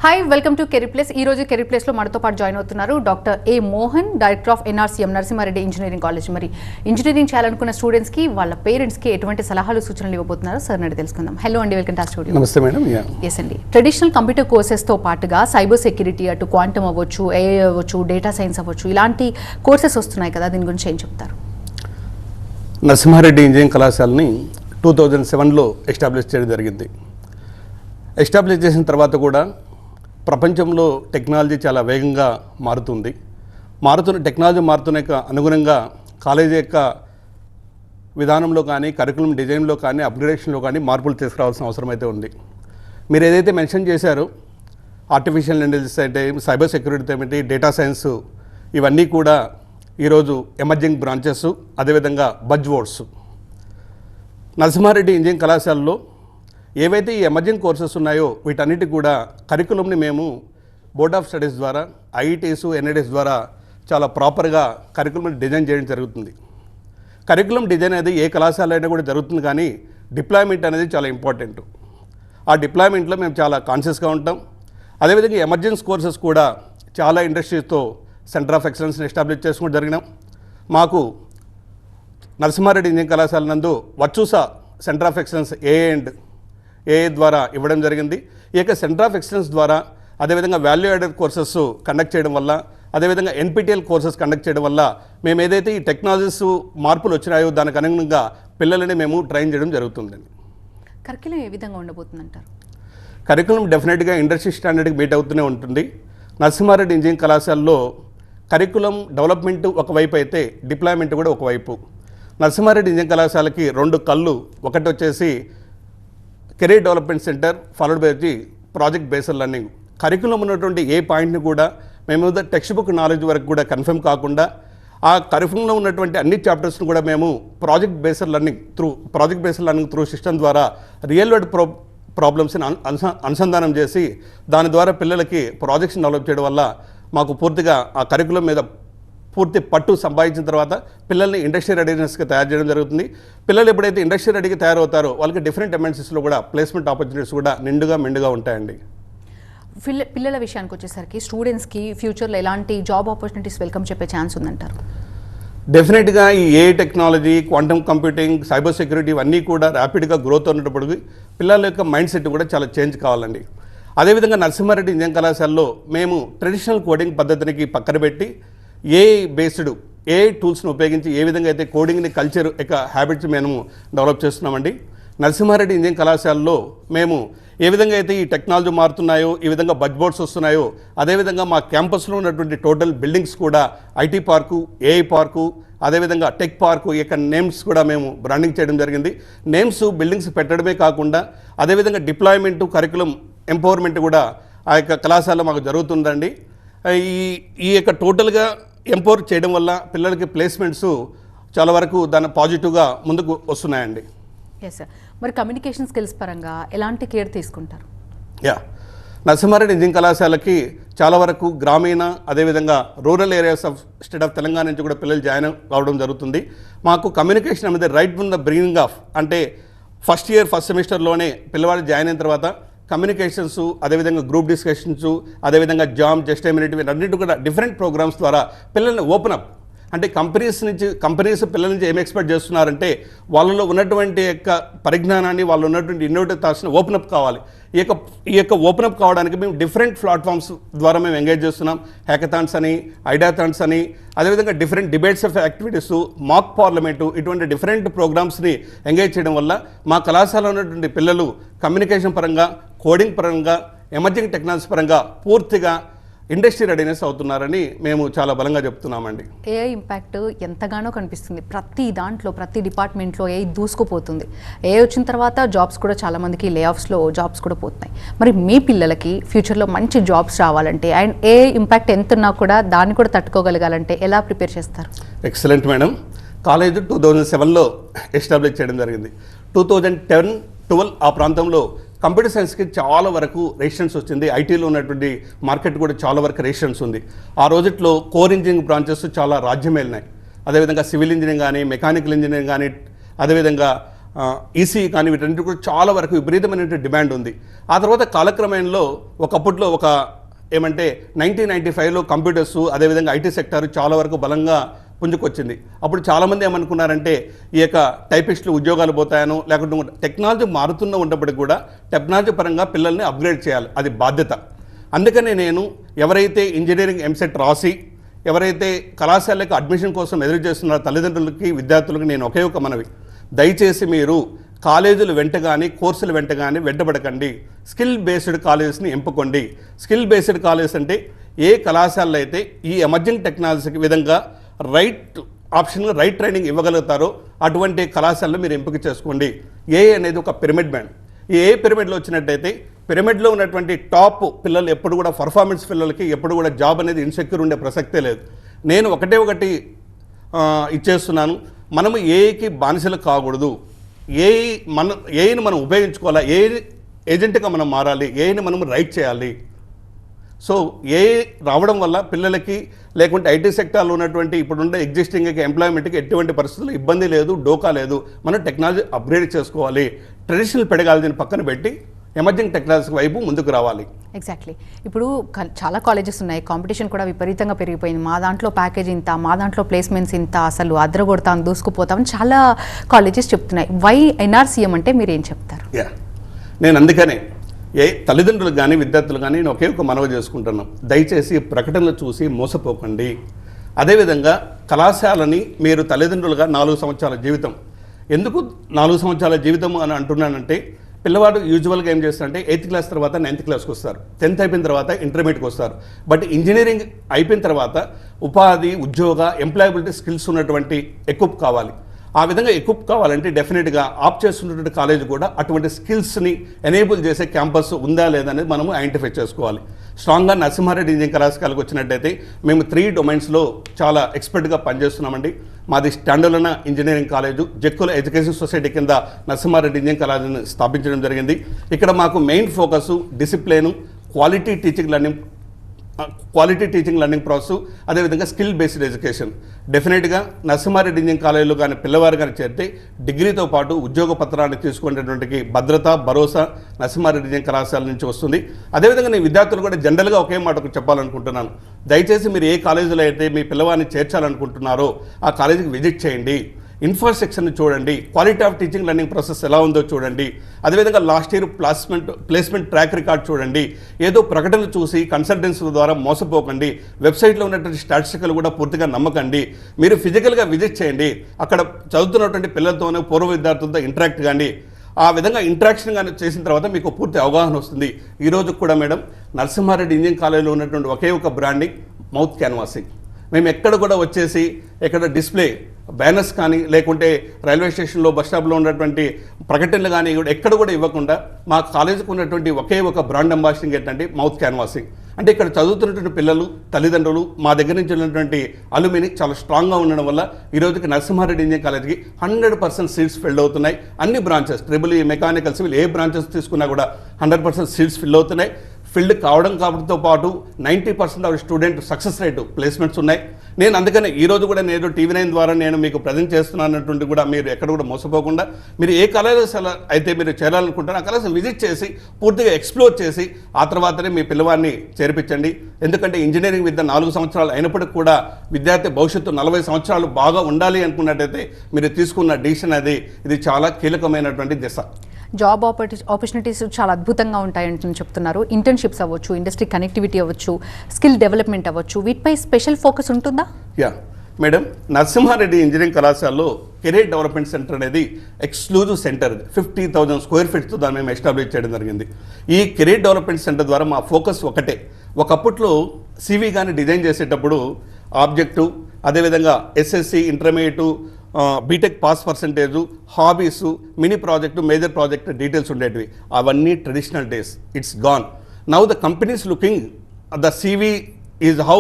Hi welcome to career place. ఈ రోజు career ప్లేస్లో మనతో పాటు జాయిన్ అవుతున్నారు doctor A Mohan, director of NRCM Narasimhareddy engineering college. మరి ఇంజనీరింగ్ చేయాలనుకున్న స్టూడెంట్స్కి వాళ్ళ పేరెంట్స్కి ఎటువంటి సలహాలు సూచనలు ఇవ్వబోతున్నారు సార్ అని తెలుసుకుందాం. హలో అండి, వెల్కమ్ టు ఆ స్టూడియో. నమస్తే మేడం. ఎస్ అండి, ట్రెడిషనల్ కంప్యూటర్ కోర్సెస్తో పాటుగా సైబర్ సెక్యూరిటీ, అటు క్వాంటమ్ అవ్వచ్చు, ఏఐ అవ్వచ్చు, డేటా సైన్స్ అవ్వచ్చు, ఇలాంటి కోర్సెస్ వస్తున్నాయి కదా, దీని గురించి ఏం చెప్తారు? నరసింహారెడ్డి ఇంజనీరింగ్ కళాశాలని 2007లో ఎస్టాబ్లిష్ చేయడం జరిగింది. ఎస్టాబ్లిష్ చేసిన తర్వాత కూడా ప్రపంచంలో టెక్నాలజీ చాలా వేగంగా టెక్నాలజీ మారుతున్న అనుగుణంగా కాలేజీ యొక్క విధానంలో కానీ, కరికులం డిజైన్లో కానీ, అప్గ్రేడేషన్లో కానీ మార్పులు తీసుకురావాల్సిన అవసరం అయితే ఉంది. మీరు ఏదైతే మెన్షన్ చేశారో ఆర్టిఫిషియల్ ఇంటెలిజెన్స్ అంటే, సైబర్ సెక్యూరిటీ ఏమిటి, డేటా సైన్స్, ఇవన్నీ కూడా ఈరోజు ఎమర్జింగ్ బ్రాంచెస్, అదేవిధంగా బజ్ వర్డ్స్. నరసింహారెడ్డి ఇంజనీరింగ్ కళాశాలలో ఏవైతే ఈ ఎమర్జింగ్ కోర్సెస్ ఉన్నాయో వీటన్నిటికి కూడా కరికులంని మేము బోర్డ్ ఆఫ్ స్టడీస్ ద్వారా, ఐఐటీస్, ఎన్ఐటీస్ ద్వారా చాలా ప్రాపర్గా కరికులం డిజైన్ చేయడం జరుగుతుంది. కరికులం డిజైన్ అనేది ఏ కళాశాల అయినా కూడా జరుగుతుంది, కానీ డిప్లాయ్మెంట్ అనేది చాలా ఇంపార్టెంట్. ఆ డిప్లాయ్మెంట్లో మేము చాలా కాన్షియస్గా ఉంటాం. అదేవిధంగా ఎమర్జెన్సీ కోర్సెస్ కూడా చాలా ఇండస్ట్రీస్తో సెంటర్ ఆఫ్ ఎక్సలెన్స్ని ఎస్టాబ్లిష్ చేసుకోవడం జరిగినాం. మాకు నరసింహారెడ్డి ఇంజనీరింగ్ కళాశాల నందు వర్చుసా సెంటర్ ఆఫ్ ఎక్సలెన్స్ ఏఏ ద్వారా ఇవ్వడం జరిగింది. ఈ యొక్క సెంటర్ ఆఫ్ ఎక్సలెన్స్ ద్వారా, అదేవిధంగా వాల్యూ యాడెడ్ కోర్సెస్ కండక్ట్ చేయడం వల్ల, అదేవిధంగా ఎన్పిటిఎల్ కోర్సెస్ కండక్ట్ చేయడం వల్ల మేము ఏదైతే ఈ టెక్నాలజీస్ మార్పులు వచ్చినాయో దానికి అనుగుణంగా పిల్లలని మేము ట్రైన్ చేయడం జరుగుతుందండి. కరికులం ఏ విధంగా ఉండబోతుందంటారు? కరికులం డెఫినెట్గా ఇండస్ట్రీ స్టాండర్డ్కి మీట్ అవుతూనే ఉంటుంది. నరసింహారెడ్డి ఇంజనీరింగ్ కళాశాలలో కరికులం డెవలప్మెంట్ ఒకవైపు అయితే డిప్లాయ్మెంట్ కూడా ఒకవైపు. నరసింహారెడ్డి ఇంజనీరింగ్ కళాశాలకి రెండు కళ్ళు, ఒకటి వచ్చేసి career development centre, followed by project based learning. Curriculum ఉన్నటువంటి ఏ పాయింట్ని కూడా మేము టెక్స్ట్ బుక్ నాలెడ్జ్ వరకు కూడా కన్ఫర్మ్ కాకుండా ఆ కరికులంలో ఉన్నటువంటి అన్ని చాప్టర్స్ని కూడా మేము project based learning through system ద్వారా రియల్ వరల్డ్ ప్రాబ్లమ్స్ని అనుసంధానం చేసి దాని ద్వారా పిల్లలకి ప్రాజెక్ట్స్ని డెవలప్ చేయడం వల్ల మాకు పూర్తిగా ఆ కరికులం మీద పూర్తి పట్టు సంపాదించిన తర్వాత పిల్లల్ని ఇండస్ట్రీ రెడీనెస్గా తయారు చేయడం జరుగుతుంది. పిల్లలు ఎప్పుడైతే ఇండస్ట్రీ రెడీగా తయారవుతారో వాళ్ళకి డిఫరెంట్ ఎంఎన్సీస్లో కూడా ప్లేస్మెంట్ ఆపర్చునిటీస్ కూడా మెండుగా ఉంటాయండి. పిల్లల విషయానికి వచ్చేసరికి స్టూడెంట్స్కి ఫ్యూచర్లో ఎలాంటి జాబ్ ఆపర్చునిటీస్ వెల్కమ్ చెప్పే ఛాన్స్ ఉందంటారు? డెఫినెట్గా ఈ AI technology, quantum computing, cyber security ఇవన్నీ కూడా ర్యాపిడ్గా గ్రోత్ ఉన్నప్పటికీ పిల్లల యొక్క మైండ్ సెట్ కూడా చాలా చేంజ్ కావాలండి. అదేవిధంగా నరసింహారెడ్డి ఇంజనీరింగ్ కళాశాలలో మేము ట్రెడిషనల్ కోడింగ్ పద్ధతికి పక్కన పెట్టి ఏఐ టూల్స్ని ఉపయోగించి ఏ విధంగా అయితే కోడింగ్ని కల్చర్ యొక్క హ్యాబిట్స్ మేము డెవలప్ చేస్తున్నామండి. నరసింహారెడ్డి ఇంజనీరింగ్ కళాశాలలో మేము ఏ విధంగా అయితే ఈ టెక్నాలజీ మారుతున్నాయో, ఈ విధంగా బజ్ బోర్డ్స్ వస్తున్నాయో, అదేవిధంగా మా క్యాంపస్లో ఉన్నటువంటి టోటల్ బిల్డింగ్స్ కూడా ఐటీ పార్కు, ఏఐ పార్కు, అదేవిధంగా టెక్ పార్కు ఈ యొక్క నేమ్స్ కూడా మేము బ్రాండింగ్ చేయడం జరిగింది. నేమ్స్, బిల్డింగ్స్ పెట్టడమే కాకుండా అదేవిధంగా డిప్లాయ్మెంట్, కరికులం ఎంపవర్మెంట్ కూడా ఆ యొక్క కళాశాలలో మాకు జరుగుతుందండి. ఈ యొక్క టోటల్గా ఎంపవర్ చేయడం వల్ల పిల్లలకి ప్లేస్మెంట్స్ చాలా వరకు దాని పాజిటివ్గా ముందుకు వస్తున్నాయండి. ఎస్ సార్, మరి కమ్యూనికేషన్ స్కిల్స్ పరంగా ఎలాంటి కేర్ తీసుకుంటారు? నరసింహారెడ్డి ఇంజనీరింగ్ కళాశాలకి చాలా వరకు గ్రామీణ, అదేవిధంగా rural areas of state of Telangana నుంచి కూడా పిల్లలు జాయిన్ కావడం జరుగుతుంది. మాకు కమ్యూనికేషన్ అనేది right from the beginning of, అంటే ఫస్ట్ సెమిస్టర్లోనే పిల్లవాడు జాయిన్ అయిన తర్వాత కమ్యూనికేషన్స్, అదేవిధంగా గ్రూప్ డిస్కషన్స్, అదేవిధంగా జామ్, జస్ట్ ఎమ్యూనిటీ అన్నింటి కూడా డిఫరెంట్ ప్రోగ్రామ్స్ ద్వారా పిల్లల్ని ఓపెన్ అప్, అంటే కంపెనీస్ పిల్లల నుంచి ఏం ఎక్స్పెక్ట్ చేస్తున్నారంటే వాళ్ళలో ఉన్నటువంటి యొక్క పరిజ్ఞానాన్ని, వాళ్ళు ఉన్నటువంటి ఇన్నోవేటివ్ థాట్స్ని ఓపెన్ అప్ కావాలి. ఈ యొక్క ఓపెన్ అప్ కావడానికి మేము డిఫరెంట్ ప్లాట్ఫామ్స్ ద్వారా మేము ఎంగేజ్ చేస్తున్నాం. హ్యాకథాన్స్ అని, ఐడియాథాన్స్ అని, అదేవిధంగా different debates of activities, mock parliament, ఇటువంటి డిఫరెంట్ ప్రోగ్రామ్స్ని ఎంగేజ్ చేయడం వల్ల మా కళాశాలలో ఉన్నటువంటి పిల్లలు కమ్యూనికేషన్ పరంగా, కోడింగ్ పరంగా, ఎమర్జింగ్ టెక్నాలజీ పరంగా పూర్తిగా ఇండస్ట్రీ రెడీనెస్ అవుతున్నారని మేము చాలా బలంగా చెప్తున్నామండి. ఏఐ ఇంపాక్ట్ ఎంతగానో కనిపిస్తుంది. ప్రతి దాంట్లో, ప్రతి డిపార్ట్మెంట్లో ఏఐ దూసుకుపోతుంది. ఏఐ వచ్చిన తర్వాత జాబ్స్ కూడా చాలామందికి లేఆఫ్స్లో జాబ్స్ కూడా పోతున్నాయి. మరి మీ పిల్లలకి ఫ్యూచర్లో మంచి జాబ్స్ రావాలంటే అండ్ ఏఐ ఇంపాక్ట్ ఎంత ఉన్నా కూడా దాన్ని కూడా తట్టుకోగలగాలంటే ఎలా ప్రిపేర్ చేస్తారు? Excellent madam. కాలేజ్ 2007లో ఎస్టాబ్లిష్ చేయడం జరిగింది. 2010-12 ఆ ప్రాంతంలో కంప్యూటర్ సైన్స్కి చాలా వరకు రెసిస్టెన్స్ వచ్చింది. ఐటీలో ఉన్నటువంటి మార్కెట్ కూడా చాలా వరకు రెసిస్టెన్స్ ఉంది. ఆ రోజుల్లో కోర్ ఇంజనీరింగ్ బ్రాంచెస్ చాలా రాజ్యమేలినాయి. అదేవిధంగా సివిల్ ఇంజనీరింగ్ కానీ, మెకానికల్ ఇంజనీరింగ్ కానీ, అదేవిధంగా ఈసీ కానీ వీటన్నిటి కూడా చాలా వరకు విపరీతమైనటువంటి డిమాండ్ ఉంది. ఆ తర్వాత కాలక్రమేణలో ఒకప్పట్లో ఒక ఏమంటే 1995లో కంప్యూటర్స్ అదేవిధంగా ఐటీ సెక్టార్ చాలా వరకు బలంగా పుంజుకొచ్చింది. అప్పుడు చాలామంది ఏమనుకున్నారంటే ఈ యొక్క టైపిస్టులు ఉద్యోగాలు పోతాయనో లేకుంటే టెక్నాలజీ మారుతున్న ఉన్నప్పటికీ కూడా టెక్నాలజీ పరంగా పిల్లల్ని అప్గ్రేడ్ చేయాలి, అది బాధ్యత. అందుకనే నేను ఎవరైతే ఇంజనీరింగ్ ఎంసెట్ రాసి ఎవరైతే కళాశాలకు అడ్మిషన్ కోసం ఎదురు చేస్తున్నారో తల్లిదండ్రులకి విద్యార్థులకి నేను ఒకే ఒక మనవి, దయచేసి మీరు కాలేజీలు వెంట కానీ కోర్సులు వెంట కానీ వెంటబడకండి. స్కిల్ బేస్డ్ కాలేజెస్ని ఎంపుకోండి. స్కిల్ బేస్డ్ కాలేజెస్ అంటే ఏ కళాశాలలో అయితే ఈ ఎమర్జింగ్ టెక్నాలజీకి విధంగా రైట్ ఆప్షన్గా రైట్ ట్రైనింగ్ ఇవ్వగలుగుతారో అటువంటి కళాశాలను మీరు ఎంపిక చేసుకోండి. అనేది ఒక పిరమిడ్ బ్యాండ్. ఈ పిరమిడ్లో వచ్చినట్టయితే పిరమిడ్లో ఉన్నటువంటి టాప్ పిల్లలు ఎప్పుడు కూడా పర్ఫార్మెన్స్ పిల్లలకి ఎప్పుడు కూడా జాబ్ అనేది ఇన్సెక్యూర్ ఉండే ప్రసక్తే లేదు. నేను ఒకటి ఇచ్చేస్తున్నాను, మనము ఏఐకి బానిసలు కాకూడదు. ఏఐని మనం ఉపయోగించుకోవాలా, ఏజెంట్గా మనం మారాలి, ఏఐని మనం రైట్ చేయాలి. సో ఏఐ రావడం వల్ల పిల్లలకి లేకుంటే ఐటీ సెక్టార్లో ఉన్నటువంటి ఇప్పుడుండే ఎగ్జిస్టింగ్ ఎంప్లాయ్మెంట్కి ఎటువంటి పరిస్థితుల్లో ఇబ్బంది లేదు, డోకా లేదు. మనం టెక్నాలజీ అప్గ్రేడ్ చేసుకోవాలి. ట్రెడిషనల్ పెడగాలజీని పక్కన పెట్టి ఎమర్జింగ్ టెక్నాలజీ వైపు ముందుకు రావాలి. ఎగ్జాక్ట్లీ. ఇప్పుడు చాలా కాలేజెస్ ఉన్నాయి, కాంపిటీషన్ కూడా విపరీతంగా పెరిగిపోయింది. మా దాంట్లో ప్యాకేజ్ ఇంత, మా దాంట్లో ప్లేస్మెంట్స్ ఇంత, అసలు అద్రగొడతాం, దూసుకుపోతామని చాలా కాలేజెస్ చెప్తున్నాయి. వై ఎన్ఆర్సీఎం అంటే మీరు ఏం చెప్తారు? నేను అందుకనే తల్లిదండ్రులు కానీ విద్యార్థులు కానీ నేను ఒకే ఒక మనవి చేసుకుంటున్నాం, దయచేసి ప్రకటనలు చూసి మోసపోకండి. అదేవిధంగా కళాశాలని మీరు తల్లిదండ్రులుగా 4 సంవత్సరాల జీవితం, ఎందుకు 4 సంవత్సరాల జీవితం అని అంటున్నానంటే పిల్లవాడు యూజువల్గా ఏం చేస్తారంటే 8th క్లాస్ తర్వాత 9th క్లాస్కి వస్తారు, 10th అయిపోయిన తర్వాత ఇంటర్మీడియట్కి వస్తారు. బట్ ఇంజనీరింగ్ అయిపోయిన తర్వాత ఉపాధి, ఉద్యోగ, ఎంప్లాయబిలిటీ స్కిల్స్ ఉన్నటువంటి ఎక్విప్ కావాలి. ఆ విధంగా ఎక్విప్ కావాలంటే డెఫినెట్గా ఆప్ చేస్తున్నటువంటి కాలేజ్ కూడా అటువంటి స్కిల్స్ని ఎనేబుల్ చేసే క్యాంపస్ ఉందా లేదా అనేది మనము ఐడెంటిఫై చేసుకోవాలి. స్ట్రాంగ్గా నరసింహారెడ్డి ఇంజనీరింగ్ కళాశాలకు వచ్చినట్టయితే మేము 3 డొమైన్స్లో చాలా ఎక్స్పర్ట్గా పనిచేస్తున్నామండి. మాది standalone engineering college Jakkula education society కింద నరసింహారెడ్డి ఇంజనీరింగ్ కాలేజీని స్థాపించడం జరిగింది. ఇక్కడ మాకు main focus discipline, quality teaching learning process, అదేవిధంగా స్కిల్ బేస్డ్ ఎడ్యుకేషన్. డెఫినెట్గా నరసింహారెడ్డి ఇంజనీరింగ్ కాలేజీలో కానీ పిల్లవారు కానీ చేరితే డిగ్రీతో పాటు ఉద్యోగ పత్రాన్ని తీసుకునేటువంటి భద్రత, భరోసా నరసింహారెడ్డి ఇంజనీరింగ్ కళాశాల నుంచి వస్తుంది. అదేవిధంగా నేను విద్యార్థులు కూడా జనరల్గా ఒకే మాట చెప్పాలనుకుంటున్నాను, దయచేసి మీరు ఏ కాలేజీలో అయితే మీ పిల్లవాడిని చేర్చాలనుకుంటున్నారో ఆ కాలేజీకి విజిట్ చేయండి. ఇన్ఫ్రాస్ట్రక్చర్ని చూడండి, quality of teaching learning process ఎలా ఉందో చూడండి. అదేవిధంగా last year placement track record చూడండి. ఏదో ప్రకటనలు చూసి కన్సల్టెన్సీ ద్వారా మోసపోకండి. వెబ్సైట్లో ఉన్నటువంటి స్టాటిస్టికల్ కూడా పూర్తిగా నమ్మకండి. మీరు ఫిజికల్గా విజిట్ చేయండి, అక్కడ చదువుతున్నటువంటి పిల్లలతోనే పూర్వ విద్యార్థులతో ఇంటరాక్ట్ కానీ. ఆ విధంగా ఇంటరాక్షన్ కానీ చేసిన తర్వాత మీకు పూర్తి అవగాహన వస్తుంది. ఈరోజు కూడా మేడం నరసింహారెడ్డి ఇంజనీరింగ్ కాలేజీలో ఉన్నటువంటి ఒకే ఒక బ్రాండింగ్ మౌత్ క్యాన్వాసింగ్. మేము ఎక్కడ కూడా వచ్చేసి ఎక్కడ డిస్ప్లే బ్యానర్స్ కానీ లేకుంటే రైల్వే స్టేషన్లో బస్ స్టాప్లో ఉన్నటువంటి ప్రకటనలు కానీ ఎక్కడ కూడా ఇవ్వకుండా మా కాలేజీకి ఉన్నటువంటి ఒకే ఒక బ్రాండ్ అంబాసిడింగ్ ఏంటంటే మౌత్ క్యాన్వాసింగ్. అంటే ఇక్కడ చదువుతున్నటువంటి పిల్లలు, తల్లిదండ్రులు, మా దగ్గర నుంచి ఉన్నటువంటి అలుమిని చాలా స్ట్రాంగ్గా ఉండడం వల్ల ఈరోజుకి నరసింహారెడ్డి ఇంజనీరింగ్ కాలేజీకి 100% సీట్స్ ఫిల్ అవుతున్నాయి. అన్ని బ్రాంచెస్ ట్రిపుల్ మెకానికల్ సివిల్ ఏ బ్రాంచెస్ తీసుకున్నా కూడా 100% సీట్స్ ఫిల్ అవుతున్నాయి. ఫిల్డ్ కావడంతో పాటు 90% of student success rate placements ఉన్నాయి. నేను అందుకనే ఈరోజు కూడా నేను TV9 ద్వారా నేను మీకు ప్రజెంట్ చేస్తున్నానటువంటి కూడా మీరు ఎక్కడ కూడా మోసపోకుండా మీరు ఏ కళాశాల అయితే మీరు చేరాలనుకుంటారో ఆ కళాశాల విజిట్ చేసి పూర్తిగా ఎక్స్ప్లోర్ చేసి ఆ తర్వాతనే మీ పిల్లవాడిని చేర్పించండి. ఎందుకంటే ఇంజనీరింగ్ విద్య 4 సంవత్సరాలు అయినప్పటికీ కూడా విద్యార్థి భవిష్యత్తు 40 సంవత్సరాలు బాగా ఉండాలి అనుకున్నట్టయితే మీరు తీసుకున్న డిసిషన్ ఇది చాలా కీలకమైనటువంటి దిశ. జాబ్ ఆపర్చునిటీస్ చాలా అద్భుతంగా ఉంటాయని చెప్తున్నారు. ఇంటర్న్షిప్స్ అవ్వచ్చు, ఇండస్ట్రీ కనెక్టివిటీ అవ్వచ్చు, స్కిల్ డెవలప్మెంట్ అవ్వచ్చు, వీటిపై స్పెషల్ ఫోకస్ ఉంటుందా? మేడం, నరసింహారెడ్డి ఇంజనీరింగ్ కళాశాలలో కెరీర్ డెవలప్మెంట్ సెంటర్ అనేది ఎక్స్క్లూజివ్ సెంటర్. 50,000 స్క్వేర్ ఫీట్స్తో దాన్ని మేము ఎస్టాబ్లిష్ చేయడం జరిగింది. ఈ కెరీర్ డెవలప్మెంట్ సెంటర్ ద్వారా మా ఫోకస్ ఒకటే. ఒకప్పట్లో CV కానీ డిజైన్ చేసేటప్పుడు ఆబ్జెక్టివ్, అదేవిధంగా SSC, intermediate, BTech pass percentage, hobbies, mini project, major project details ఉండేటివి. అవన్నీ traditional days, it's gone. Now the companies looking the CV is how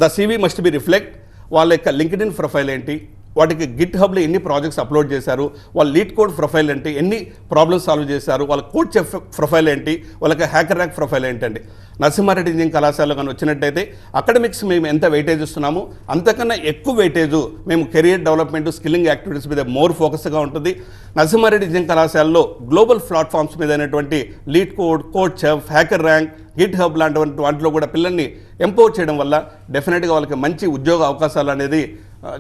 the CV must be reflect వాళ్ళ యొక్క LinkedIn profile ఏంటి, వాటికి Git హబ్లో ఎన్ని projects upload చేశారు, వాళ్ళ lead code profile ఏంటి, ఎన్ని ప్రాబ్లమ్స్ సాల్వ్ చేశారు, వాళ్ళ కోడ్ చెఫ్ ప్రొఫైల్ ఏంటి, వాళ్ళకి హ్యాకర్ ర్యాక్ ప్రొఫైల్ ఏంటండి. నరసింహారెడ్డి ఇంజనీరింగ్ కళాశాలలో కానీ వచ్చినట్టయితే అకాడమిక్స్ మేము ఎంత వెయిటేజ్ ఇస్తున్నామో అంతకన్నా ఎక్కువ వెయిటేజ్ మేము కెరియర్ డెవలప్మెంట్, స్కిల్లింగ్ యాక్టివిటీస్ మీద మోర్ ఫోకస్గా ఉంటుంది. నరసింహారెడ్డి ఇంజనీరింగ్ కళాశాలలో గ్లోబల్ ప్లాట్ఫామ్స్ మీద అయినటువంటి lead code, code chef, hacker rank, Git hub లాంటి వాటిలో కూడా పిల్లల్ని ఎంపవర్ చేయడం వల్ల డెఫినెట్గా వాళ్ళకి మంచి ఉద్యోగ అవకాశాలు అనేది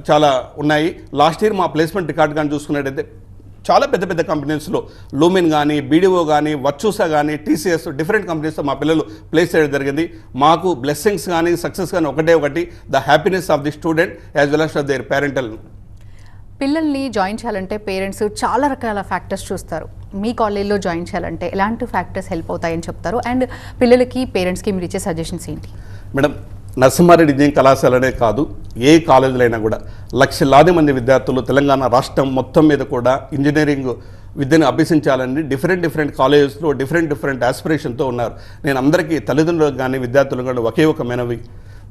చాలా ఉన్నాయి. లాస్ట్ ఇయర్ మా ప్లేస్మెంట్ రికార్డ్ కానీ చూసుకున్నట్టయితే చాలా పెద్ద పెద్ద కంపెనీస్లో లూమిన్ కానీ, బీడీఓ కానీ, వర్చూసా కానీ, టీసీఎస్ డిఫరెంట్ కంపెనీస్లో మా పిల్లలు ప్లేస్ చేయడం జరిగింది. మాకు బ్లెస్సింగ్స్ కానీ, సక్సెస్ కానీ ఒకటి the happiness of the student as well as their parental. పిల్లల్ని జాయిన్ చేయాలంటే పేరెంట్స్ చాలా రకాల ఫ్యాక్టర్స్ చూస్తారు. మీ కాలేజ్లో జాయిన్ చేయాలంటే ఎలాంటి ఫ్యాక్టర్స్ హెల్ప్ అవుతాయని చెప్తారు? అండ్ పిల్లలకి, పేరెంట్స్కి మీరు ఇచ్చే సజెషన్స్ ఏంటి? మేడం, నరసింహారెడ్డి ఇంజనీరింగ్ కళాశాలనే కాదు, ఏ కాలేజీలో అయినా కూడా లక్షలాది మంది విద్యార్థులు తెలంగాణ రాష్ట్రం మొత్తం మీద కూడా ఇంజనీరింగ్ విద్యను అభ్యసించాలని డిఫరెంట్ కాలేజెస్లో డిఫరెంట్ ఆస్పిరేషన్తో ఉన్నారు. నేను అందరికీ తల్లిదండ్రులకు కానీ విద్యార్థులకు కానీ ఒకే ఒక మనవి,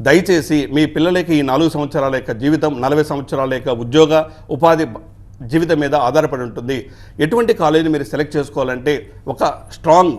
దయచేసి మీ పిల్లలకి ఈ 4 సంవత్సరాల యొక్క జీవితం 40 సంవత్సరాల యొక్క ఉద్యోగ ఉపాధి జీవితం మీద ఆధారపడి ఉంటుంది. ఎటువంటి కాలేజీని మీరు సెలెక్ట్ చేసుకోవాలంటే ఒక స్ట్రాంగ్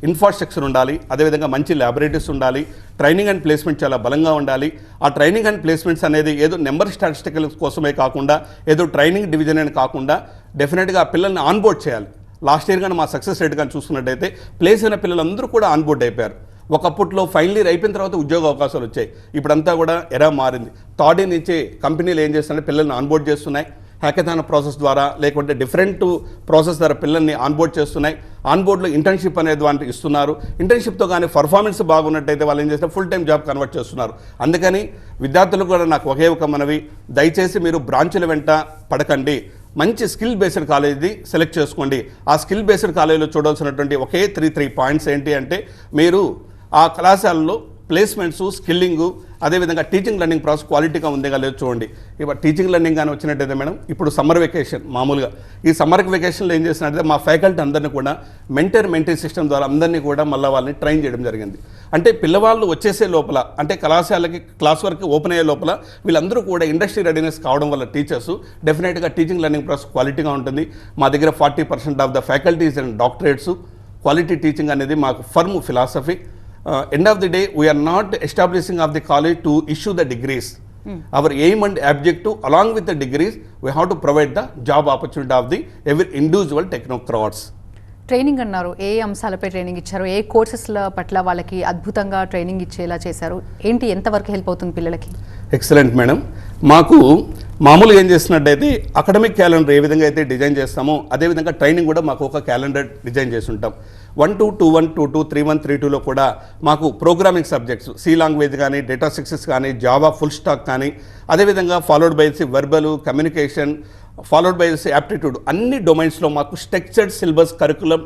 ఇన్ఫ్రాస్ట్రక్చర్ ఉండాలి, అదేవిధంగా మంచి ల్యాబొరేటరీస్ ఉండాలి, ట్రైనింగ్ అండ్ ప్లేస్మెంట్ చాలా బలంగా ఉండాలి. ఆ ట్రైనింగ్ అండ్ ప్లేస్మెంట్స్ అనేది ఏదో నెంబర్ స్టాటిస్టికల్ కోసమే కాకుండా, ఏదో ట్రైనింగ్ డివిజన్ అని కాకుండా డెఫినెట్గా పిల్లల్ని ఆన్బోర్డ్ చేయాలి. లాస్ట్ ఇయర్ కానీ మా సక్సెస్ రేట్ కానీ చూసుకున్నట్టయితే ప్లేస్ అయిన పిల్లలందరూ కూడా ఆన్బోర్డ్ అయిపోయారు. ఒకప్పట్లో ఫైనల్ ఇయర్ అయిపోయిన తర్వాత ఉద్యోగ అవకాశాలు వచ్చాయి. ఇప్పుడంతా కూడా ఎరా మారింది. థర్డ్ ఇయర్ నుంచి కంపెనీలు ఏం చేస్తున్నాయి, పిల్లల్ని ఆన్బోర్డ్ చేస్తున్నాయి. హ్యాకథాన్ ప్రాసెస్ ద్వారా లేకుంటే డిఫరెంట్ ప్రాసెస్ ద్వారా పిల్లల్ని ఆన్బోర్డ్ చేస్తున్నాయి. ఆన్బోర్డ్లో ఇంటర్న్షిప్ అనేది వాటికి ఇస్తున్నారు. ఇంటర్న్షిప్తో కానీ పర్ఫార్మెన్స్ బాగున్నట్టయితే వాళ్ళు ఏం చేస్తారు, ఫుల్ టైం జాబ్ కన్వర్ట్ చేస్తున్నారు. అందుకని విద్యార్థులకు కూడా నాకు ఒకే ఒక మనవి, దయచేసి మీరు బ్రాంచుల వెంట పడకండి, మంచి స్కిల్ బేస్డ్ కాలేజీ సెలెక్ట్ చేసుకోండి. ఆ స్కిల్ బేస్డ్ కాలేజీలో చూడాల్సినటువంటి ఒకే త్రీ పాయింట్స్ ఏంటి అంటే, మీరు ఆ కళాశాలలో ప్లేస్మెంట్స్, స్కిల్లింగు, అదేవిధంగా టీచింగ్ లెర్నింగ్ ప్రాసెస్ క్వాలిటీగా ఉందేగా లేదు చూడండి. ఇప్పుడు టీచింగ్ లెర్నింగ్ కానీ వచ్చినట్టయితే మేడం, ఇప్పుడు సమ్మర్ వెకేషన్ మామూలుగా ఈ సమ్మర్ వెకేషన్లో ఏం చేసినట్టయితే మా ఫ్యాకల్టీ అందరినీ కూడా మెంటీ సిస్టమ్ ద్వారా అందరినీ కూడా మళ్ళీ వాళ్ళని ట్రైన్ చేయడం జరిగింది. అంటే పిల్లవాళ్ళు వచ్చేసే లోపల, అంటే కళాశాలకి క్లాస్ వర్క్ ఓపెన్ అయ్యే లోపల వీళ్ళందరూ కూడా ఇండస్ట్రీ రెడీనెస్ కావడం వల్ల టీచర్స్ డెఫినెట్గా టీచింగ్ లెర్నింగ్ ప్రాసెస్ క్వాలిటీగా ఉంటుంది. మా దగ్గర 40% of the faculties and doctorates, quality teaching అనేది మాకు firm philosophy. End of the day, we are not establishing of the college to issue the degrees. Our aim and objective, along with the degrees, we have to provide the job opportunity of the every individual technocrats. Training అన్నారు, ఏ అంశాలపై training ఇచ్చారు, ఏ కోర్సెస్ల పట్ల వాళ్ళకి అద్భుతంగా training ఇచ్చేలా చేశారు, ఏంటి, ఎంతవరకు హెల్ప్ అవుతుంది పిల్లలకి? Excellent madam. మాకు మామూలుగా ఏం చేస్తున్నట్టయితే అకాడమిక్ క్యాలెండర్ ఏ విధంగా అయితే డిజైన్ చేస్తామో అదేవిధంగా ట్రైనింగ్ కూడా మాకు ఒక క్యాలెండర్ డిజైన్ చేసి ఉంటాం. 1-2, 2-1, 2-2, 3-1, 3-2లో కూడా మాకు ప్రోగ్రామింగ్ సబ్జెక్ట్స్, సి లాంగ్వేజ్ కానీ, డేటా సక్సెస్ కానీ, జావా ఫుల్ స్టాక్ కానీ, అదేవిధంగా followed by verbal communication, followed by aptitude, అన్ని డొమైన్స్లో మాకు స్ట్రక్చర్డ్ సిలబస్ కరికులం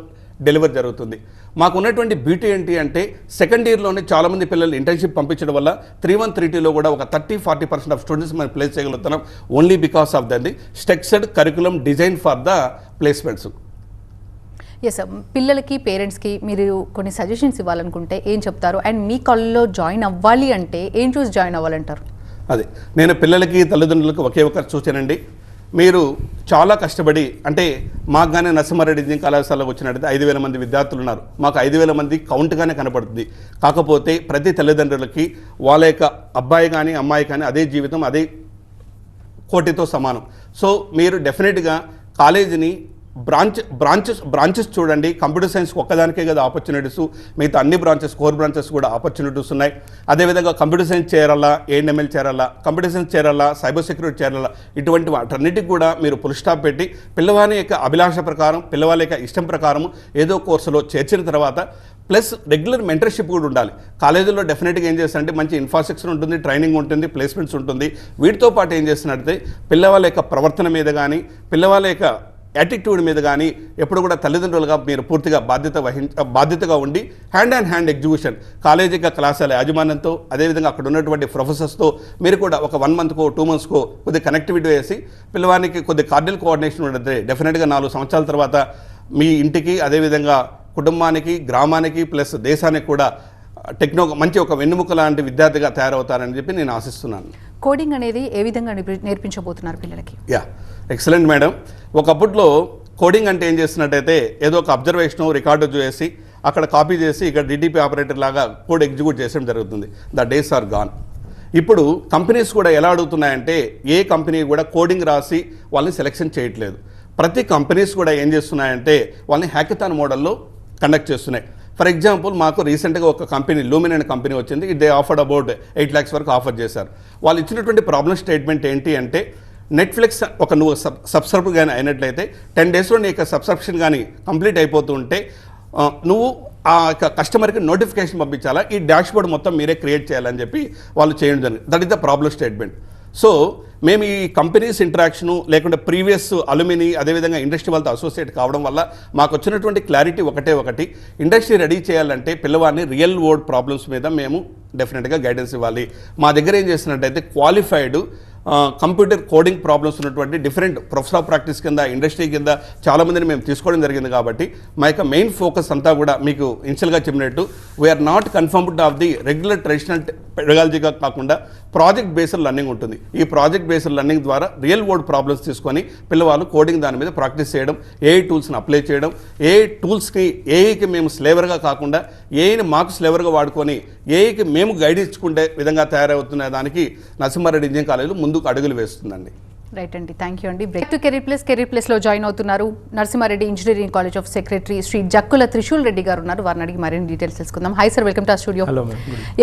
డెలివర్ జరుగుతుంది. మాకు ఉన్నటువంటి బ్యూటీ ఏంటి అంటే సెకండ్ ఇయర్లోనే చాలామంది పిల్లలు ఇంటర్న్షిప్ పంపించడం వల్ల 3-1, 3-2లో కూడా ఒక 30-40% ఆఫ్ స్టూడెంట్స్ మనం ప్లేస్ చేయగలుగుతున్నాం. Only because of the structured curriculum design for the placements. Yes sir, పిల్లలకి, పేరెంట్స్కి మీరు కొన్ని సజెషన్స్ ఇవ్వాలనుకుంటే ఏం చెప్తారు? అండ్ మీ కాలేజ్లో జాయిన్ అవ్వాలి అంటే ఏం చూసి జాయిన్ అవ్వాలంటారు? అదే నేను పిల్లలకి, తల్లిదండ్రులకు ఒకే ఒక సూచనండి. మీరు చాలా కష్టపడి, అంటే మాకు కానీ నరసింహారెడ్డి ఇంజనీరింగ్ కళాశాలకు వచ్చినట్టయితే 5,000 మంది విద్యార్థులు ఉన్నారు. మాకు 5,000 మంది కౌంట్గానే కనపడుతుంది. కాకపోతే ప్రతి తల్లిదండ్రులకి వాళ్ళ యొక్క అబ్బాయి కానీ అమ్మాయి కానీ అదే జీవితం, అదే కోటితో సమానం. సో మీరు డెఫినెట్గా కాలేజీని బ్రాంచెస్ చూడండి. కంప్యూటర్ సైన్స్ ఒక్కదానికే కదా ఆపర్చునిటీస్, మిగతా అన్ని బ్రాంచెస్, కోర్ బ్రాంచెస్ కూడా ఆపర్చునిటీస్ ఉన్నాయి. అదేవిధంగా కంప్యూటర్ సైన్స్ చేరాలా, ఏఎన్ఎంఎల్ చేరాలా, కంప్యూటర్ సైన్స్ చేరాలా, సైబర్ సెక్యూరిటీ చేరాలా, ఇటువంటి వాటన్నిటికి కూడా మీరు ఫుల్ స్టాప్ పెట్టి పిల్లవాని యొక్క అభిలాష ప్రకారం, పిల్లవాళ్ళ యొక్క ఇష్టం ప్రకారం ఏదో కోర్సులో చేర్చిన తర్వాత ప్లస్ రెగ్యులర్ మెంటర్షిప్ కూడా ఉండాలి. కాలేజీలో డెఫినెట్గా ఏం చేస్తారంటే మంచి ఇన్ఫ్రాస్ట్రక్చర్ ఉంటుంది, ట్రైనింగ్ ఉంటుంది, ప్లేస్మెంట్స్ ఉంటుంది. వీటితో పాటు ఏం చేస్తున్నట్టే పిల్లవాళ్ళ యొక్క ప్రవర్తన మీద కానీ, పిల్లవాళ్ళ యొక్క యాటిట్యూడ్ మీద కానీ ఎప్పుడు కూడా తల్లిదండ్రులుగా మీరు పూర్తిగా బాధ్యతగా ఉండి hand and hand execution college కళాశాల యాజమాన్యంతో, అదేవిధంగా అక్కడ ఉన్నటువంటి ప్రొఫెసర్స్తో మీరు కూడా ఒక 1 మంత్కో 2 మంత్స్కో కొద్దిగా కనెక్టివిటీ వేసి పిల్లవానికి కొద్ది కార్డియల్ కోఆర్డినేషన్ ఉంటుంది. డెఫినెట్గా 4 సంవత్సరాల తర్వాత మీ ఇంటికి, అదేవిధంగా కుటుంబానికి, గ్రామానికి ప్లస్ దేశానికి కూడా మంచి ఒక వెన్నెముక లాంటి విద్యార్థిగా తయారవుతారని చెప్పి నేను ఆశిస్తున్నాను. కోడింగ్ అనేది ఏ విధంగా నేర్పించబోతున్నారు పిల్లలకి? Yeah, excellent madam. ఒకప్పట్లో కోడింగ్ అంటే ఏం చేస్తున్నట్టయితే ఏదో ఒక అబ్జర్వేషన్ రికార్డు చేసి అక్కడ కాపీ చేసి ఇక్కడ డిటిపి ఆపరేటర్ లాగా కోడ్ ఎగ్జిక్యూట్ చేసడం జరుగుతుంది. The days are gone. ఇప్పుడు కంపెనీస్ కూడా ఎలా అడుగుతున్నాయంటే ఏ కంపెనీ కూడా కోడింగ్ రాసి వాళ్ళని సెలెక్షన్ చేయట్లేదు. ప్రతి కంపెనీస్ కూడా ఏం చేస్తున్నాయంటే వాళ్ళని హ్యాకథాన్ మోడల్లో కండక్ట్ చేస్తున్నాయి. ఫర్ ఎగ్జాంపుల్ మాకు రీసెంట్గా ఒక కంపెనీ లూమిన్ అనే కంపెనీ వచ్చింది. దే ఆఫర్డ్ అబౌట్ 8 lakhs వరకు ఆఫర్ చేశారు. వాళ్ళు ఇచ్చినటువంటి ప్రాబ్లమ్ స్టేట్మెంట్ ఏంటి అంటే నెట్ఫ్లిక్స్ ఒక నువ్వు సబ్స్క్రైబ్ కానీ అయినట్లయితే 10 daysలో నీ యొక్క సబ్స్క్రిప్షన్ కానీ కంప్లీట్ అయిపోతూ ఉంటే నువ్వు ఆ కస్టమర్కి నోటిఫికేషన్ పంపించాలా, ఈ డాష్బోర్డ్ మొత్తం మీరే క్రియేట్ చేయాలని చెప్పి వాళ్ళు చేయడం జరిగింది. That is the problem statement. So మేము ఈ కంపెనీస్ ఇంటరాక్షను లేకుంటే ప్రీవియస్ అలుమిని అదేవిధంగా ఇండస్ట్రీ వాళ్ళతో అసోసియేట్ కావడం వల్ల మాకు వచ్చినటువంటి క్లారిటీ ఒకటి, ఇండస్ట్రీ రెడీ చేయాలంటే పిల్లవాడిని రియల్ వరల్డ్ ప్రాబ్లమ్స్ మీద మేము డెఫినెట్గా గైడెన్స్ ఇవ్వాలి. మా దగ్గర ఏం చేస్తున్నట్టయితే క్వాలిఫైడ్ కంప్యూటర్ కోడింగ్ ప్రాబ్లమ్స్ ఉన్నటువంటి డిఫరెంట్ ప్రొఫెసర్ ఆఫ్ ప్రాక్టీస్ కింద ఇండస్ట్రీ కింద చాలామందిని మేము తీసుకోవడం జరిగింది. కాబట్టి మా యొక్క మెయిన్ ఫోకస్ అంతా కూడా మీకు ఇనిషియల్గా చెప్పినట్టు we are not confirmed of the regular traditional పెడగాలజీగా కాకుండా ప్రాజెక్ట్ బేస్డ్ లర్నింగ్ ఉంటుంది. ఈ ప్రాజెక్ట్ బేస్డ్ లర్నింగ్ ద్వారా రియల్ వరల్డ్ ప్రాబ్లమ్స్ తీసుకొని పిల్లవాళ్ళు కోడింగ్ దాని మీద ప్రాక్టీస్ చేయడం, ఏఐ టూల్స్ని అప్లై చేయడం, ఏఐ టూల్స్కి ఏఐకి మేము స్లేవర్గా కాకుండా ఏఐని మాకు స్లేవర్గా వాడుకొని ఏఐకి మేము గైడ్ ఇచ్చుకుంటే విధంగా తయారవుతున్న దానికి నరసింహారెడ్డి ఇంజనీరింగ్ కాలేజీలో ముందుకు అడుగులు వేస్తుందండి. రైట్ అండి, థ్యాంక్ యూ అండి. బ్రేక్ టు కెరీర్ ప్లస్లో జాయిన్ అవుతున్నారు Narasimha Reddy engineering college of secretary Shri Jakkula Trishul Reddy గారు ఉన్నారు. వారిని అడిగి మరిన్ని డీటెయిల్స్ తెలుసుకుందాం. Hi sir, welcome to studio. Hello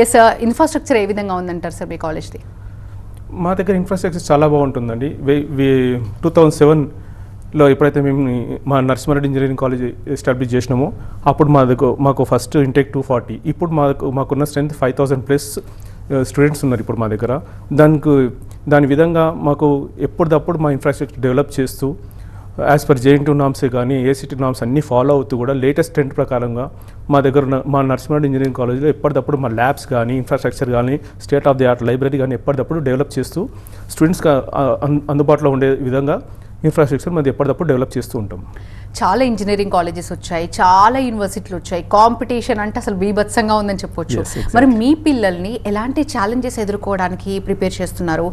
yes, infrastructure ఏ విధంగా ఉందంటారు సార్ మీ కాలేజ్ది? మా దగ్గర ఇన్ఫ్రాస్ట్రక్చర్ చాలా బాగుంటుందండి. 2007లో ఎప్పుడైతే మేము మా నరసింహారెడ్డి ఇంజనీరింగ్ కాలేజ్ ఎస్టాబ్లిష్ చేసినామో అప్పుడు మాకు ఫస్ట్ ఇంటేక్ 240. ఇప్పుడు మాకున్న స్ట్రెంత్ 5000+ స్టూడెంట్స్ ఉన్నారు ఇప్పుడు మా దగ్గర. దాని విధంగా మాకు ఎప్పటికప్పుడు మా ఇన్ఫ్రాస్ట్రక్చర్ డెవలప్ చేస్తూ యాజ్ పర్ JN2 నామ్సే కానీ ACT నామ్స్ అన్నీ ఫాలో అవుతూ కూడా లేటెస్ట్ ట్రెండ్ ప్రకారంగా మా దగ్గర మా నరసింహారెడ్డి ఇంజనీరింగ్ కాలేజ్లో ఎప్పటికప్పుడు మా ల్యాబ్స్ కానీ ఇన్ఫ్రాస్ట్రక్చర్ కానీ state of the art library కానీ ఎప్పటికప్పుడు డెవలప్ చేస్తూ స్టూడెంట్స్కి అందుబాటులో ఉండే విధంగా ఇన్ఫ్రాస్ట్రక్చర్ మాది ఎప్పటికప్పుడు డెవలప్ చేస్తూ ఉంటాం. చాలా ఇంజనీరింగ్ కాలేజెస్ వచ్చాయి, చాలా యూనివర్సిటీలు వచ్చాయి, కాంపిటీషన్ అంటే అసలు బీభత్సంగా ఉందని చెప్పొచ్చు. మరి మీ పిల్లల్ని ఎలాంటి ఛాలెంజెస్ ఎదుర్కోవడానికి ప్రిపేర్ చేస్తున్నారు?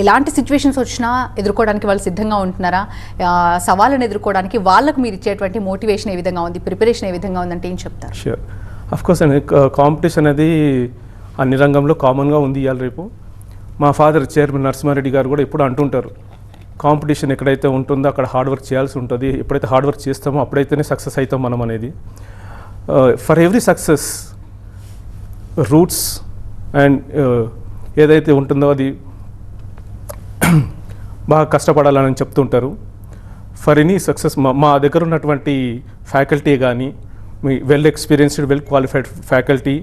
ఎలాంటి సిచ్యువేషన్స్ వచ్చినా ఎదుర్కోవడానికి వాళ్ళు సిద్ధంగా ఉంటున్నారా? సవాళ్ళను ఎదుర్కోవడానికి వాళ్ళకు మీరు ఇచ్చేటువంటి మోటివేషన్ ఏ విధంగా ఉంది, ప్రిపరేషన్ ఏ విధంగా ఉందంటే ఏం చెప్తారు? షూర్, అఫ్కోర్స్ అండి, కాంపిటీషన్ అనేది అన్ని రంగంలో కామన్గా ఉంది. ఇవాళ రేపు మా ఫాదర్ చైర్మన్ నరసింహారెడ్డి గారు కూడా ఎప్పుడు అంటుంటారు, కాంపిటీషన్ ఎక్కడైతే ఉంటుందో అక్కడ హార్డ్ వర్క్ చేయాల్సి ఉంటుంది. ఎప్పుడైతే హార్డ్ వర్క్ చేస్తామో అప్పుడైతేనే సక్సెస్ అవుతాం మనం అనేది. For every success roots and ఏదైతే ఉంటుందో అది బాగా కష్టపడాలని చెప్తుంటారు. ఫర్ ఎనీ సక్సెస్ మా దగ్గర ఉన్నటువంటి ఫ్యాకల్టీ కానీ మీ well experienced well qualified faculty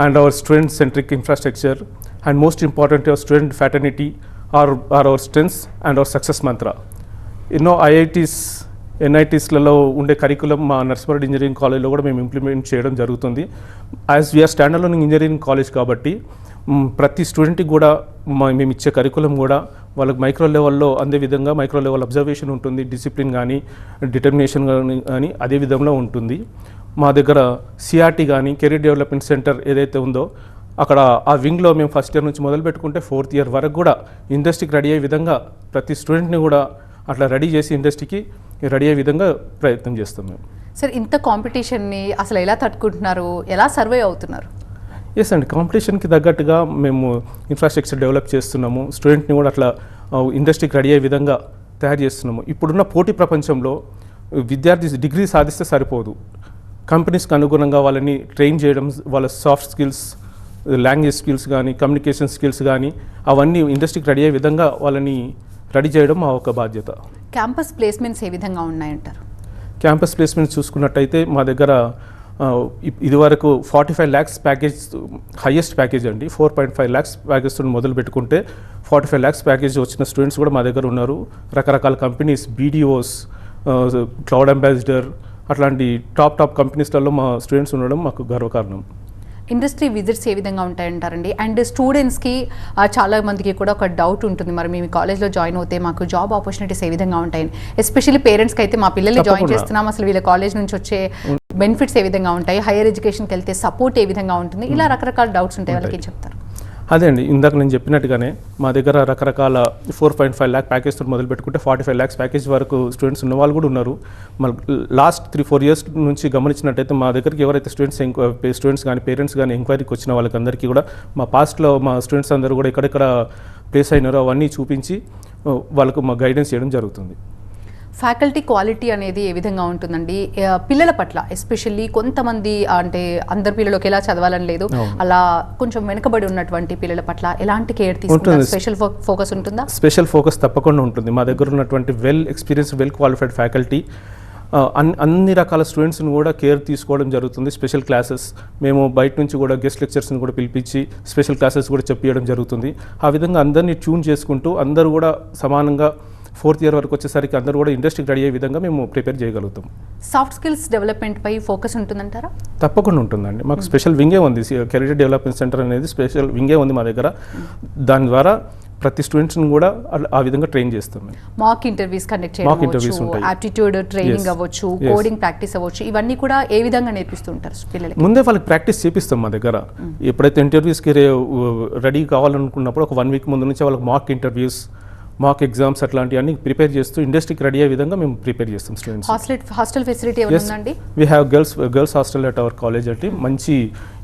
and our student centric infrastructure and most important our student fraternity are our strengths and our success mantra. IITs, NITsలలో ఉండే కరికులం మా నర్సింహారెడ్డి ఇంజనీరింగ్ కాలేజ్లో కూడా మేము ఇంప్లిమెంట్ చేయడం జరుగుతుంది. As we are stand alone engineering college కాబట్టి ప్రతి స్టూడెంట్కి కూడా మేము ఇచ్చే కరికులం కూడా వాళ్ళకి మైక్రో లెవెల్లో అందే విధంగా మైక్రో లెవెల్ అబ్జర్వేషన్ ఉంటుంది, డిసిప్లిన్ కానీ డిటర్మినేషన్ కానీ అదే విధంగా ఉంటుంది. మా దగ్గర CRT కానీ కెరీర్ డెవలప్మెంట్ సెంటర్ ఏదైతే ఉందో అక్కడ ఆ వింగ్లో మేము ఫస్ట్ ఇయర్ నుంచి మొదలు పెట్టుకుంటే 4th year వరకు కూడా ఇండస్ట్రీకి రెడీ అయ్యే విధంగా ప్రతి స్టూడెంట్ని కూడా అట్లా రెడీ చేసి ఇండస్ట్రీకి రెడీ అయ్యే విధంగా ప్రయత్నం చేస్తాం మేము. సార్, ఇంత కాంపిటీషన్ని అసలు ఎలా తట్టుకుంటున్నారు, ఎలా సర్వే అవుతున్నారు? ఎస్ అండి, కాంపిటీషన్కి తగ్గట్టుగా మేము ఇన్ఫ్రాస్ట్రక్చర్ డెవలప్ చేస్తున్నాము. స్టూడెంట్ని కూడా అట్లా ఇండస్ట్రీకి రెడీ అయ్యే విధంగా తయారు చేస్తున్నాము. ఇప్పుడున్న పోటీ ప్రపంచంలో విద్యార్థి డిగ్రీ సాధిస్తే సరిపోదు. కంపెనీస్కి అనుగుణంగా వాళ్ళని ట్రైన్ చేయడం, వాళ్ళ సాఫ్ట్ స్కిల్స్, లాంగ్వేజ్ స్కిల్స్ కానీ కమ్యూనికేషన్ స్కిల్స్ కానీ అవన్నీ ఇండస్ట్రీకి రెడీ అయ్యే విధంగా వాళ్ళని రెడీ చేయడం మా ఒక బాధ్యత. క్యాంపస్ ప్లేస్మెంట్స్ ఏ విధంగా ఉన్నాయంటారు? క్యాంపస్ ప్లేస్మెంట్స్ చూసుకున్నట్టయితే మా దగ్గర ఇదివరకు 45 lakhs ప్యాకేజ్ హైయెస్ట్ ప్యాకేజ్ అండి. 4.5 lakhs ప్యాకేజ్తో మొదలు పెట్టుకుంటే 45 lakhs ప్యాకేజ్ వచ్చిన స్టూడెంట్స్ కూడా మా దగ్గర ఉన్నారు. రకరకాల కంపెనీస్, BDOs, క్లౌడ్ అంబాసిడర్ అట్లాంటి టాప్ కంపెనీస్లలో మా స్టూడెంట్స్ ఉండడం మాకు గర్వకారణం. ఇండస్ట్రీ విజిట్స్ ఏ విధంగా ఉంటాయంటారండి? అండ్ స్టూడెంట్స్కి చాలా మందికి కూడా ఒక డౌట్ ఉంటుంది, మరి మేము కాలేజ్లో జాయిన్ అవుతే మాకు జాబ్ ఆపర్చునిటీస్ ఏ విధంగా ఉంటాయని. ఎస్పెషల్లీ పేరెంట్స్కి అయితే మా పిల్లల్ని జాయిన్ చేస్తున్నాం, అసలు వీళ్ళ కాలేజ్ నుంచి వచ్చే బెనిఫిట్స్ ఏ విధంగా ఉంటాయి, హైయర్ ఎడ్యుకేషన్కి వెళ్తే సపోర్ట్ ఏ విధంగా ఉంటుంది, ఇలా రకరకాల డౌట్స్ ఉంటాయి. వాళ్ళకి ఏం చెప్తారు? అదే అండి, ఇందాక నేను చెప్పినట్టుగానే మా దగ్గర రకరకాల 4.5 lakh ప్యాకేజ్తో మొదలు పెట్టుకుంటే 45 lakhs ప్యాకేజ్ వరకు స్టూడెంట్స్ ఉన్న వాళ్ళు కూడా ఉన్నారు. మన లాస్ట్ 3-4 years నుంచి గమనించినట్టయితే మా దగ్గరికి ఎవరైతే స్టూడెంట్స్ కానీ పేరెంట్స్ కానీ ఎంక్వైరీకి వచ్చిన వాళ్ళకందరికీ కూడా మా పాస్ట్లో మా స్టూడెంట్స్ అందరూ కూడా ఎక్కడెక్కడ ప్లేస్ అయినారో అవన్నీ చూపించి వాళ్ళకు మా గైడెన్స్ చేయడం జరుగుతుంది. ఫ్యాకల్టీ క్వాలిటీ అనేది ఏ విధంగా ఉంటుందండి పిల్లల పట్ల? ఎస్పెషల్లీ కొంతమంది అంటే అందరి పిల్లలు ఒకేలా చదవాలని లేదు, అలా కొంచెం వెనుకబడి ఉన్నటువంటి పిల్లల పట్ల ఎలాంటి కేర్ తీసుకుంటారు? స్పెషల్ ఫోకస్ ఉంటుందా? స్పెషల్ ఫోకస్ తప్పకుండా ఉంటుంది. మా దగ్గర ఉన్నటువంటి well experienced well qualified faculty అన్ని రకాల స్టూడెంట్స్ని కూడా కేర్ తీసుకోవడం జరుగుతుంది. స్పెషల్ క్లాసెస్ మేము బయట నుంచి కూడా గెస్ట్ లెక్చర్స్ని కూడా పిలిపించి స్పెషల్ క్లాసెస్ కూడా చెప్పియడం జరుగుతుంది. ఆ విధంగా అందరినీ ట్యూన్ చేసుకుంటూ అందరూ కూడా సమానంగా 4th year వరకు వచ్చేసరికి అందరూ కూడా ఇండస్ట్రీకి రెడీ అయ్యే విధంగా మేము ప్రిపేర్ చేయగలుగుతాం. సాఫ్ట్ స్కిల్స్ డెవలప్మెంట్ పై ఫోకస్ ఉంటుందంటారా? తప్పకుండా ఉంటుందండి. మాకు స్పెషల్ వింగే ఉంది, కెరీర్ డెవలప్మెంట్ సెంటర్ అనేది స్పెషల్ వింగే ఉంది మా దగ్గర. దాని ద్వారా ప్రతి స్టూడెంట్స్ని కూడా ఆ విధంగా ట్రైన్ చేస్తాం. మాక్ ఇంటర్వ్యూస్ కండక్ట్ చేయడం, ఆప్టిట్యూడ్ ట్రైనింగ్ అవ్వచ్చు, కోడింగ్ ప్రాక్టీస్ అవ్వచ్చు, ఇవన్నీ కూడా ఏ విధంగా నేర్పిస్తుంటారు పిల్లలకి? ముందే వాళ్ళకి ప్రాక్టీస్ చేపిస్తాం మా దగ్గర. ఎప్పుడైతే ఇంటర్వ్యూస్కి రెడీ కావాలనుకున్నప్పుడు ఒక 1 week ముందు నుంచి వాళ్ళకి మాక్ ఇంటర్వ్యూస్, మాక్ ఎగ్జామ్స్ అట్లాంటివన్నీ ప్రిపేర్ చేస్తూ ఇండస్ట్రీకి రెడీ అయ్యే విధంగా మేము ప్రిపేర్ చేస్తాం స్టూడెంట్స్. హాస్టల్ ఫెసిలిటీ ఏమైనా ఉందండి? We have girls hostel at our college. అంటే మంచి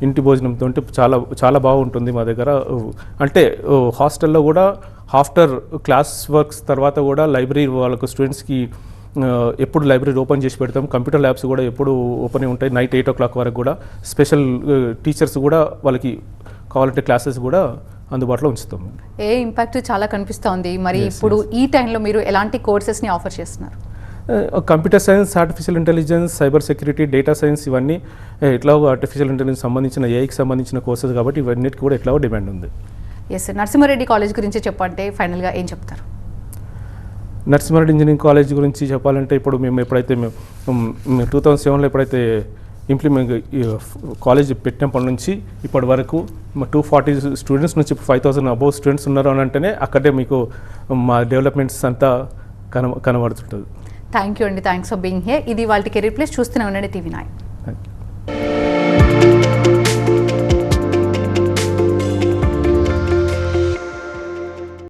ఇంటి భోజనంతో చాలా చాలా బాగుంటుంది మా దగ్గర. అంటే హాస్టల్లో కూడా ఆఫ్టర్ క్లాస్ వర్క్స్ తర్వాత కూడా లైబ్రరీ వాళ్ళకు స్టూడెంట్స్కి ఎప్పుడు లైబ్రరీ ఓపెన్ చేసి పెడతాం. కంప్యూటర్ ల్యాబ్స్ కూడా ఎప్పుడు ఓపెన్ ఉంటాయి, నైట్ 8 o'clock వరకు కూడా. స్పెషల్ టీచర్స్ కూడా వాళ్ళకి కావాలంటే క్లాసెస్ కూడా అందుబాటులో ఉంచుతాం. ఏ ఇంపాక్ట్ చాలా కనిపిస్తోంది. మరి ఇప్పుడు ఈ టైంలో మీరు ఎలాంటి కోర్సెస్ని ఆఫర్ చేస్తున్నారు? Computer science, artificial intelligence, cyber security, data science, ఇవన్నీ ఎట్లాగో ఆర్టిఫిషియల్ ఇంటెలిజెన్స్ సంబంధించిన ఏఐకి సంబంధించిన కోర్సెస్ కాబట్టి ఇవన్నిటికి కూడా ఎట్లాగో డిమాండ్ ఉంది. ఎస్, నరసింహారెడ్డి కాలేజ్ గురించి చెప్పంటే ఫైనల్గా ఏం చెప్తారు? నరసింహారెడ్డి ఇంజనీరింగ్ కాలేజ్ గురించి చెప్పాలంటే ఇప్పుడు మేము ఎప్పుడైతే 2007లో ఎప్పుడైతే కాలేజ్ పెట్టినప్పటి నుంచి ఇప్పటి వరకు 240 స్టూడెంట్స్ నుంచి 5,000 అబోవ్ స్టూడెంట్స్ ఉన్నారు అని అంటేనే అక్కడే మీకు మా డెవలప్మెంట్స్ అంతా కనబడుతుంటుంది. థ్యాంక్ యూ అండి, థ్యాంక్స్ ఫర్ బీయింగ్ హియర్. ఇది వాళ్ళ కెరీర్ ప్లేస్. చూస్తూనే ఉండండి TV9.